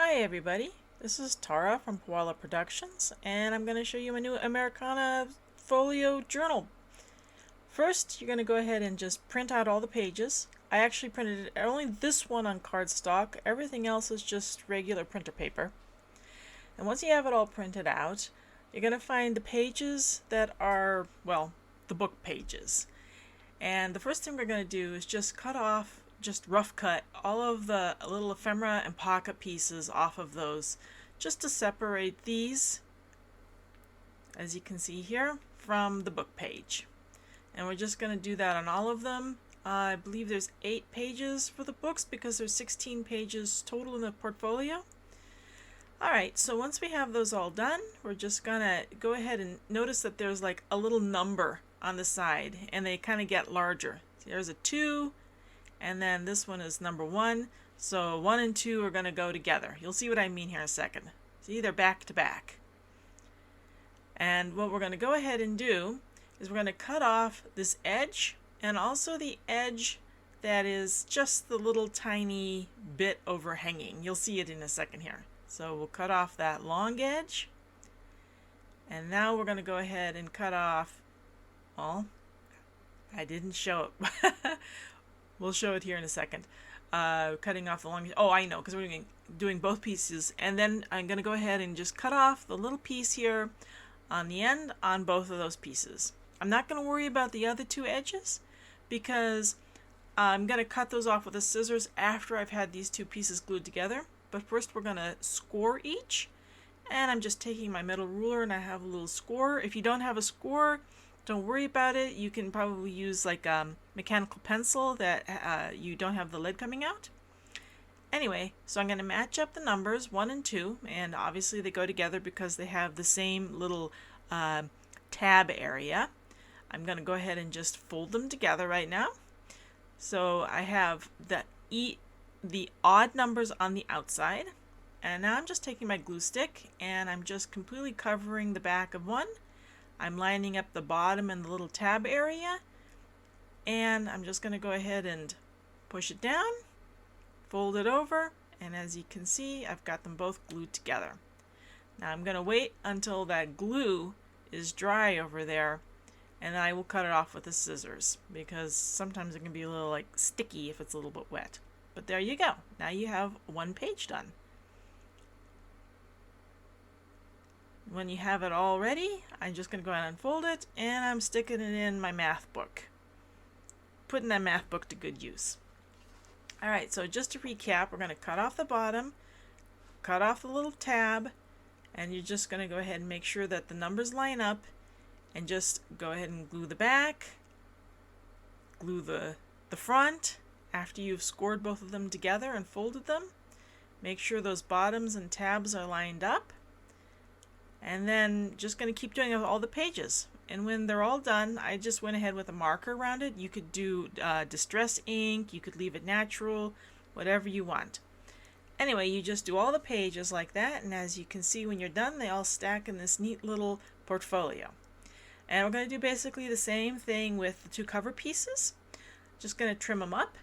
Hi everybody, this is Tara from Koala Productions, and I'm going to show you my new Americana Folio journal. First, you're going to go ahead and just print out all the pages. I actually printed only this one on cardstock, everything else is just regular printer paper. And once you have it all printed out, you're going to find the pages that are, well, the book pages. And the first thing we're going to do is just cut off, just rough cut all of the little ephemera and pocket pieces off of those, just to separate these, as you can see here, from the book page. And we're just going to do that on all of them. I believe there's 8 pages for the books because there's 16 pages total in the portfolio. Alright, so once we have those all done, we're just going to go ahead and notice that there's like a little number on the side, and they kind of get larger. There's a 2, and then this one is number 1. So 1 and 2 are going to go together. You'll see what I mean here in a second. See, they're back to back. And what we're going to go ahead and do is we're going to cut off this edge, and also the edge that is just the little tiny bit overhanging. You'll see it in a second here. So we'll cut off that long edge, and now we're going to go ahead and cut off, well, I didn't show it. We'll show it here in a second. Cutting off the long, oh, I know, because we're doing both pieces. And then I'm going to go ahead and just cut off the little piece here on the end on both of those pieces. I'm not going to worry about the other 2 edges because I'm going to cut those off with the scissors after I've had these 2 pieces glued together. But first we're going to score each. And I'm just taking my metal ruler and I have a little score. If you don't have a score, don't worry about it. You can probably use like a mechanical pencil that you don't have the lid coming out. Anyway, so I'm going to match up the numbers 1 and 2, and obviously they go together because they have the same little tab area. I'm going to go ahead and just fold them together right now. So I have the odd numbers on the outside, and now I'm just taking my glue stick and I'm just completely covering the back of one. I'm lining up the bottom and the little tab area, and I'm just going to go ahead and push it down, fold it over, and as you can see, I've got them both glued together. Now I'm going to wait until that glue is dry over there, and I will cut it off with the scissors because sometimes it can be a little like sticky if it's a little bit wet. But there you go. Now you have one page done. When you have it all ready, I'm just going to go ahead and unfold it, and I'm sticking it in my math book. Putting that math book to good use. Alright, so just to recap, we're going to cut off the bottom, cut off the little tab, and you're just going to go ahead and make sure that the numbers line up, and just go ahead and glue the back, glue the front. After you've scored both of them together and folded them, make sure those bottoms and tabs are lined up. And then just going to keep doing it with all the pages. And when they're all done, I just went ahead with a marker around it. You could do distress ink, you could leave it natural, whatever you want. Anyway, you just do all the pages like that, and as you can see when you're done, they all stack in this neat little portfolio. And we're going to do basically the same thing with the 2 cover pieces. Just going to trim them up.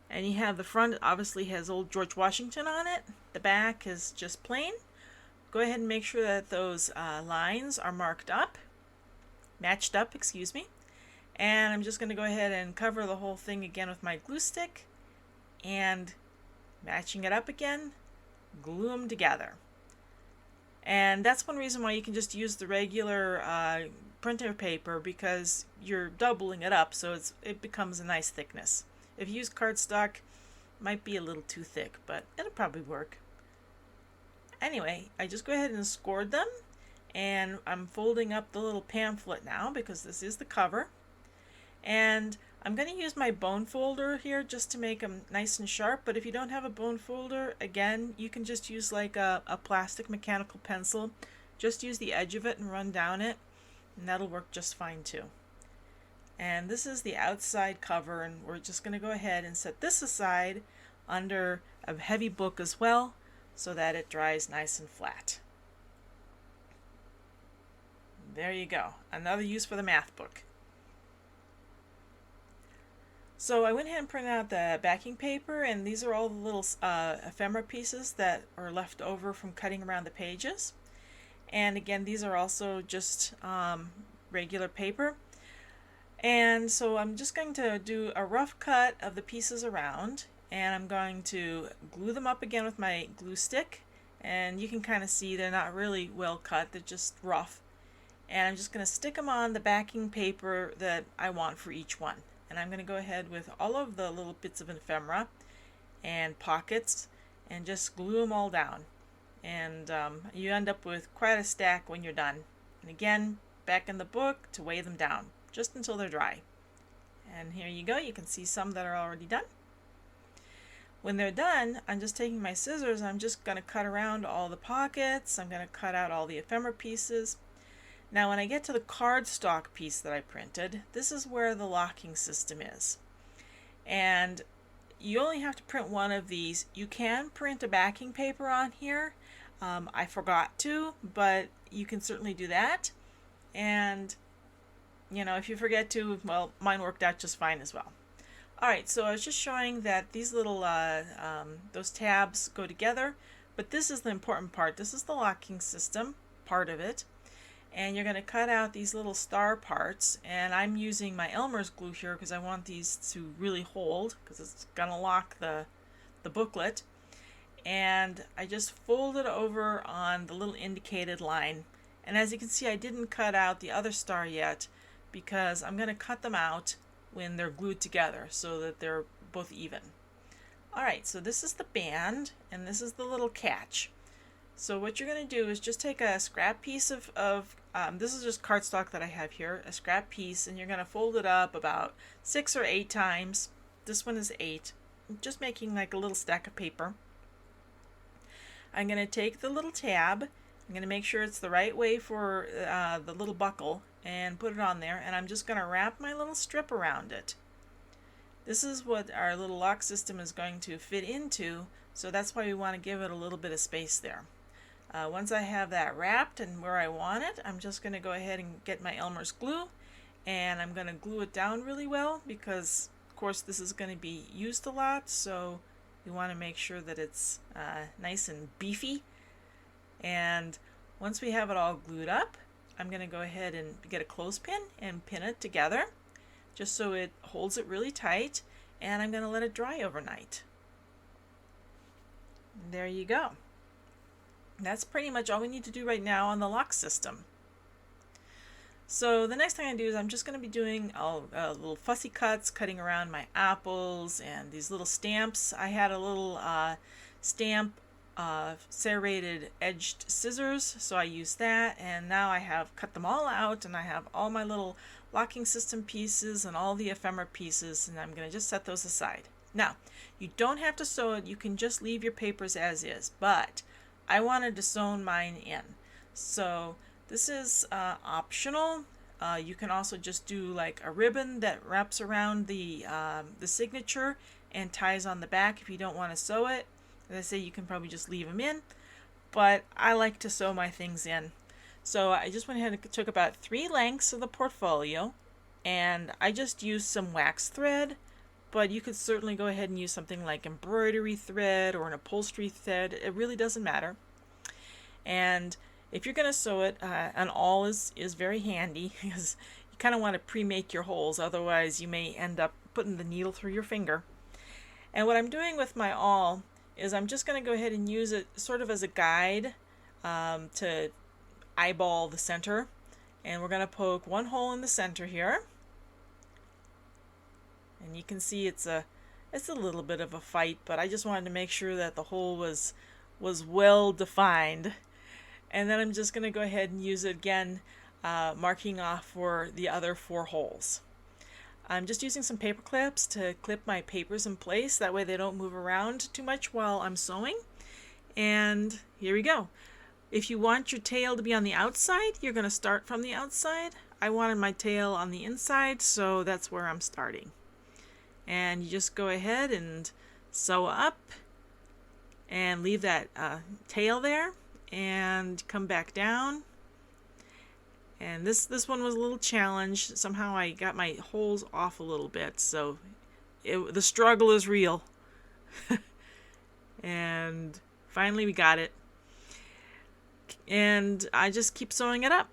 And you have the front, obviously has old George Washington on it. The back is just plain. Go ahead and make sure that those lines are matched up, excuse me. And I'm just going to go ahead and cover the whole thing again with my glue stick, and matching it up again, glue them together. And that's one reason why you can just use the regular printer paper, because you're doubling it up, so it becomes a nice thickness. If you use cardstock, it might be a little too thick, but it'll probably work. Anyway, I just go ahead and scored them, and I'm folding up the little pamphlet now because this is the cover. And I'm going to use my bone folder here just to make them nice and sharp, but if you don't have a bone folder, again, you can just use like a plastic mechanical pencil. Just use the edge of it and run down it, and that'll work just fine too. And this is the outside cover, and we're just going to go ahead and set this aside under a heavy book as well, so that it dries nice and flat. There you go. Another use for the math book. So I went ahead and printed out the backing paper, and these are all the little ephemera pieces that are left over from cutting around the pages. And again, these are also just regular paper. And so I'm just going to do a rough cut of the pieces around, and I'm going to glue them up again with my glue stick. And you can kind of see they're not really well cut, they're just rough. And I'm just going to stick them on the backing paper that I want for each one. And I'm going to go ahead with all of the little bits of ephemera and pockets and just glue them all down. And you end up with quite a stack when you're done. And again, back in the book to weigh them down, just until they're dry. And here you go, you can see some that are already done. When they're done, I'm just taking my scissors, I'm just going to cut around all the pockets, I'm going to cut out all the ephemera pieces. Now when I get to the cardstock piece that I printed, this is where the locking system is. And you only have to print one of these. You can print a backing paper on here. I forgot to, but you can certainly do that. And if you forget to, well, mine worked out just fine as well. Alright, so I was just showing that these little, those tabs go together, but this is the important part. This is the locking system, part of it. And you're going to cut out these little star parts, and I'm using my Elmer's glue here because I want these to really hold, because it's going to lock the booklet. And I just fold it over on the little indicated line. And as you can see, I didn't cut out the other star yet, because I'm going to cut them out when they're glued together so that they're both even. Alright, so this is the band, and this is the little catch. So what you're going to do is just take a scrap piece of this is just cardstock that I have here, a scrap piece, and you're going to fold it up about 6 or 8 times. This one is 8. I'm just making like a little stack of paper. I'm going to take the little tab, I'm going to make sure it's the right way for the little buckle, and put it on there, and I'm just going to wrap my little strip around it. This is what our little lock system is going to fit into, so that's why we want to give it a little bit of space there. Once I have that wrapped and where I want it, I'm just going to go ahead and get my Elmer's glue, and I'm going to glue it down really well because, of course, this is going to be used a lot, so we want to make sure that it's nice and beefy. And once we have it all glued up, I'm going to go ahead and get a clothespin and pin it together just so it holds it really tight, and I'm going to let it dry overnight. There you go. That's pretty much all we need to do right now on the lock system. So the next thing I do is I'm just going to be doing little fussy cuts, cutting around my apples and these little stamps. I had a little stamp serrated edged scissors, so I used that, and now I have cut them all out, and I have all my little locking system pieces and all the ephemera pieces, and I'm going to just set those aside. Now, you don't have to sew it, you can just leave your papers as is, but I wanted to sew mine in. So this is optional. You can also just do like a ribbon that wraps around the signature and ties on the back if you don't want to sew it. As I say, you can probably just leave them in, but I like to sew my things in. So I just went ahead and took about 3 lengths of the portfolio, and I just used some wax thread, but you could certainly go ahead and use something like embroidery thread or an upholstery thread. It really doesn't matter. And if you're going to sew it, an awl is very handy because you kind of want to pre-make your holes, otherwise you may end up putting the needle through your finger. And what I'm doing with my awl is I'm just going to go ahead and use it sort of as a guide to eyeball the center. And we're going to poke one hole in the center here. And you can see it's a little bit of a fight, but I just wanted to make sure that the hole was well defined. And then I'm just going to go ahead and use it again, marking off for the other 4 holes. I'm just using some paper clips to clip my papers in place, that way they don't move around too much while I'm sewing. And here we go. If you want your tail to be on the outside, you're going to start from the outside. I wanted my tail on the inside, so that's where I'm starting. And you just go ahead and sew up and leave that tail there and come back down. And this one was a little challenge. Somehow I got my holes off a little bit, so the struggle is real. And finally we got it. And I just keep sewing it up.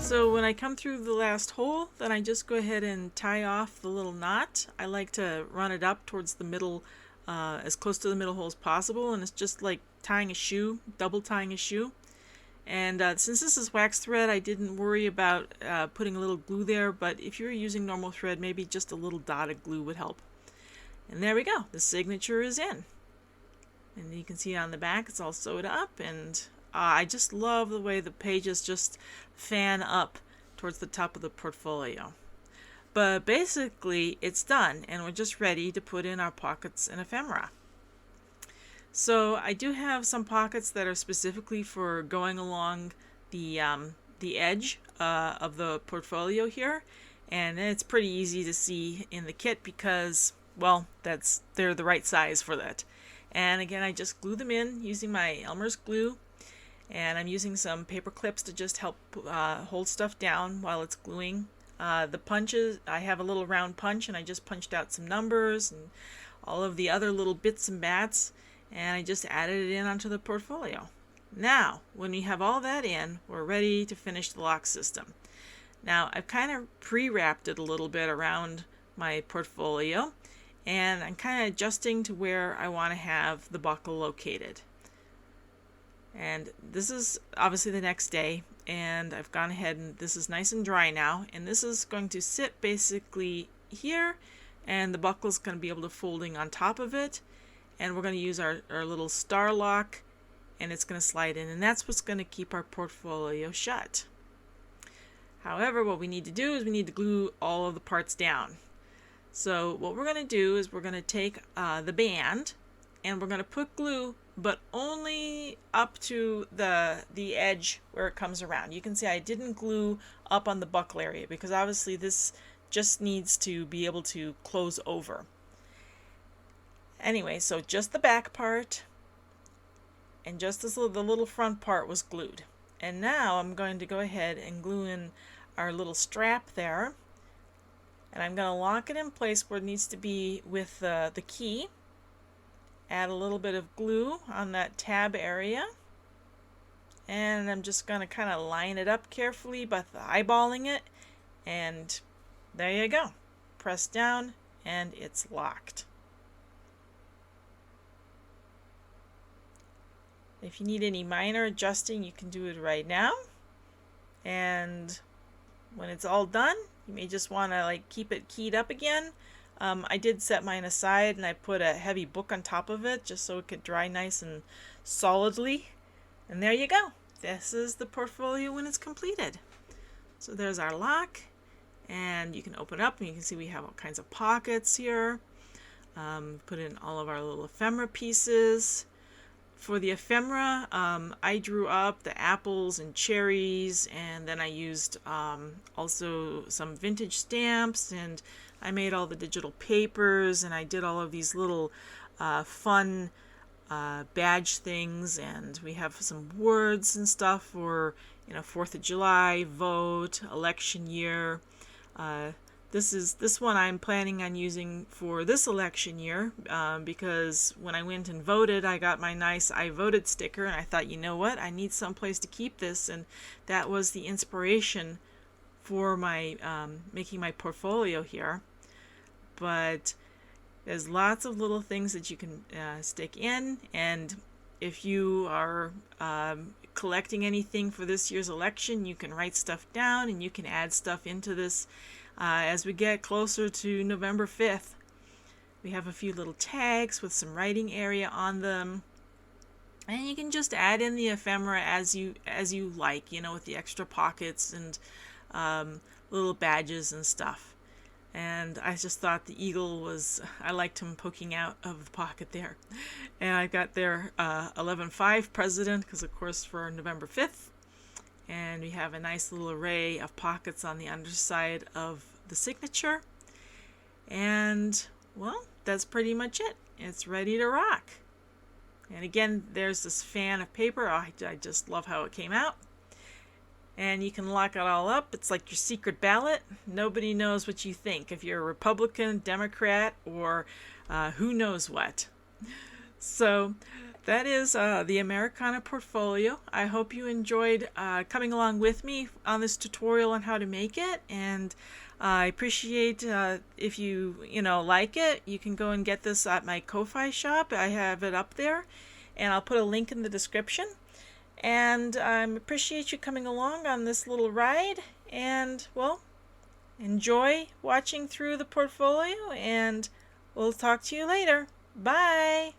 So when I come through the last hole, then I just go ahead and tie off the little knot. I like to run it up towards the middle, as close to the middle hole as possible, and it's just like tying a shoe, double tying a shoe. And since this is wax thread, I didn't worry about putting a little glue there, but if you're using normal thread, maybe just a little dot of glue would help. And there we go, the signature is in. And you can see on the back it's all sewed up, and I just love the way the pages just fan up towards the top of the portfolio. But basically it's done, and we're just ready to put in our pockets and ephemera. So I do have some pockets that are specifically for going along the edge of the portfolio here, and it's pretty easy to see in the kit because, well, they're the right size for that. And again, I just glue them in using my Elmer's glue, and I'm using some paper clips to just help hold stuff down while it's gluing. The punches, I have a little round punch, and I just punched out some numbers and all of the other little bits and bats, and I just added it in onto the portfolio. Now, when we have all that in, we're ready to finish the lock system. Now, I've kind of pre-wrapped it a little bit around my portfolio, and I'm kind of adjusting to where I want to have the buckle located. And this is obviously the next day, and I've gone ahead and this is nice and dry now, and this is going to sit basically here, and the buckle is going to be able to folding on top of it, and we're going to use our little star lock, and it's going to slide in, and that's what's going to keep our portfolio shut. However, what we need to do is we need to glue all of the parts down. So what we're going to do is we're going to take the band, and we're going to put glue, but only up to the edge where it comes around. You can see I didn't glue up on the buckle area because obviously this just needs to be able to close over. Anyway, so just the back part and just the little front part was glued. And now I'm going to go ahead and glue in our little strap there, and I'm going to lock it in place where it needs to be with the key. Add a little bit of glue on that tab area, and I'm just going to kind of line it up carefully by eyeballing it, and there you go. Press down and it's locked. If you need any minor adjusting, you can do it right now, and when it's all done, you may just want to keep it keyed up again. I did set mine aside, and I put a heavy book on top of it just so it could dry nice and solidly. And there you go. This is the portfolio when it's completed. So there's our lock, and you can open up and you can see we have all kinds of pockets here. Put in all of our little ephemera pieces. For the ephemera, I drew up the apples and cherries, and then I used also some vintage stamps, and I made all the digital papers, and I did all of these little fun badge things, and we have some words and stuff for 4th of July, vote, election year. This one I'm planning on using for this election year because when I went and voted, I got my nice I voted sticker, and I thought, you know what, I need some place to keep this, and that was the inspiration for my making my portfolio here. But there's lots of little things that you can stick in, and if you are collecting anything for this year's election, you can write stuff down and you can add stuff into this. As we get closer to November 5th, we have a few little tags with some writing area on them, and you can just add in the ephemera as you like, with the extra pockets and little badges and stuff. and I just thought the eagle was, I liked him poking out of the pocket there. And I got their 11/5 president, because of course for November 5th. And we have a nice little array of pockets on the underside of the signature. And, well, that's pretty much it. It's ready to rock. And again, there's this fan of paper. I just love how it came out. And you can lock it all up. It's like your secret ballot. Nobody knows what you think, if you're a Republican, Democrat, or who knows what. So that is the Americana portfolio. I hope you enjoyed coming along with me on this tutorial on how to make it. And I appreciate if you like it. You can go and get this at my Ko-Fi shop. I have it up there, and I'll put a link in the description. And I appreciate you coming along on this little ride. And, well, enjoy watching through the portfolio, and we'll talk to you later. Bye!